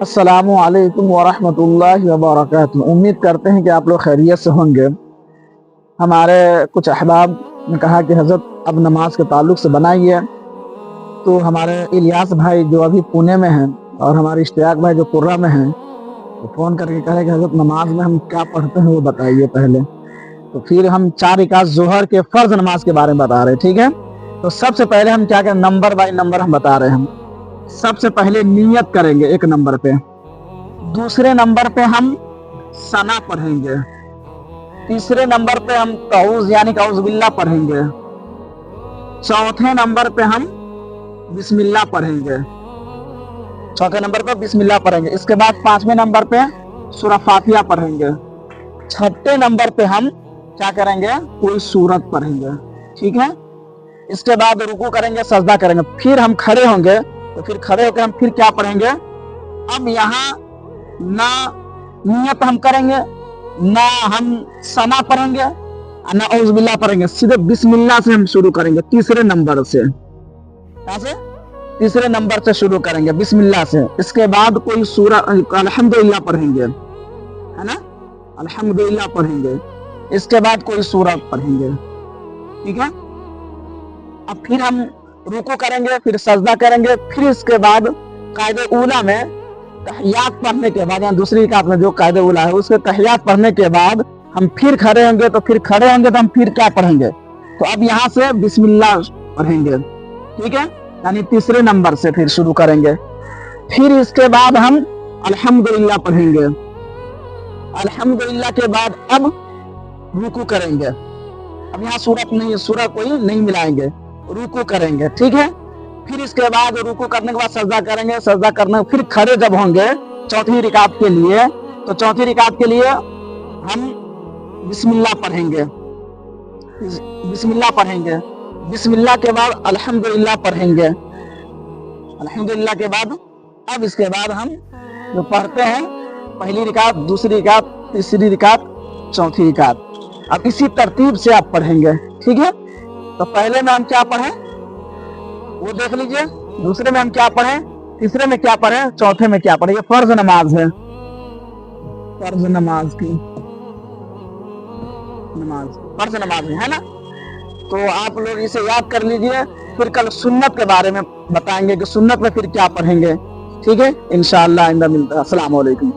अस्सलामु अलैकुम वरहमतुल्लाहि वबरकातुहू। उम्मीद करते हैं कि आप लोग खैरियत से होंगे। हमारे कुछ अहबाब ने कहा कि हज़रत अब नमाज के ताल्लुक से बनाइए, तो हमारे इलियास भाई जो अभी पुणे में हैं और हमारे इश्तियाक भाई जो कुर्रा में हैं, तो फ़ोन करके कहे कि हज़रत नमाज में हम क्या पढ़ते हैं वो बताइए पहले। तो फिर हम 4 रिकात ज़ोहर के फ़र्ज़ नमाज के बारे में बता रहे हैं, ठीक है। तो सबसे पहले हम क्या करें, नंबर बाई नंबर हम बता रहे हैं। हम सबसे पहले नियत करेंगे 1 नंबर पे, दूसरे नंबर पे हम सना पढ़ेंगे, तीसरे नंबर पे हम कऊज़ यानी कऊज़ बिल्लाह पढ़ेंगे, चौथे नंबर पे हम बिस्मिल्लाह पढ़ेंगे, चौथे नंबर पे बिस्मिल्लाह पढ़ेंगे। इसके बाद 5वें नंबर पे सूरह फातिहा पढ़ेंगे, 6ठे नंबर पे हम क्या करेंगे, कोई सूरत पढ़ेंगे, ठीक है। इसके बाद रुकू करेंगे, सजदा करेंगे, फिर हम खड़े होंगे, तो फिर खड़े होकर हम फिर क्या पढ़ेंगे। अब यहाँ ना नियत हम करेंगे, ना हम सना पढ़ेंगे, ना औज़ बिल्लाह पढ़ेंगे, सीधे बिस्मिल्लाह से हम शुरू करेंगे। तीसरे नंबर से, कहाँ से, तीसरे नंबर से शुरू करेंगे बिस्मिल्लाह से। इसके बाद कोई सूरह अल्हम्दुलिल्लाह पढ़ेंगे, है ना, अल्हम्दुलिल्लाह पढ़ेंगे। इसके बाद कोई सूरत पढ़ेंगे, ठीक है। अब फिर हम रुकू करेंगे, फिर सजदा करेंगे, फिर इसके बाद कायदे उला में तहियात पढ़ने के बाद, या दूसरी रिकात में जो कायदे उला है उसके तहियात पढ़ने के बाद हम फिर खड़े होंगे। तो फिर खड़े होंगे तो हम फिर क्या पढ़ेंगे, तो अब यहाँ से बिस्मिल्लाह पढ़ेंगे, ठीक है, यानी तीसरे नंबर से फिर शुरू करेंगे। फिर इसके बाद हम अल्हम्दुलिल्लाह पढ़ेंगे, अल्हम्दुलिल्लाह के बाद अब रुकू करेंगे। अब यहाँ सूरत नहीं, सूरह कोई नहीं मिलाएंगे, रुकू करेंगे, ठीक है। फिर इसके बाद रुकू करने के बाद सजदा करेंगे, सजदा करने फिर खड़े जब होंगे चौथी रिकात के लिए, तो चौथी रिकात के लिए हम बिस्मिल्लाह पढ़ेंगे, बिस्मिल्लाह पढ़ेंगे, बिस्मिल्लाह के बाद अल्हम्दुलिल्लाह पढ़ेंगे, अल्हम्दुलिल्लाह के बाद अब इसके बाद हम जो पढ़ते हैं पहली रिकात, दूसरी रिकात, तीसरी रिकात, चौथी रिकात, अब इसी तरतीब से आप पढ़ेंगे, ठीक है। तो पहले में हम क्या पढ़ें वो देख लीजिए, दूसरे में हम क्या पढ़ें, तीसरे में क्या पढ़ें, चौथे में क्या पढ़ें। ये फर्ज नमाज है, फर्ज नमाज की नमाज, फर्ज नमाज है ना। तो आप लोग इसे याद कर लीजिए। फिर कल सुन्नत के बारे में बताएंगे कि सुन्नत में फिर क्या पढ़ेंगे, ठीक है। इंशाअल्लाह आइंदा मिलता है। अस्सलाम वालेकुम।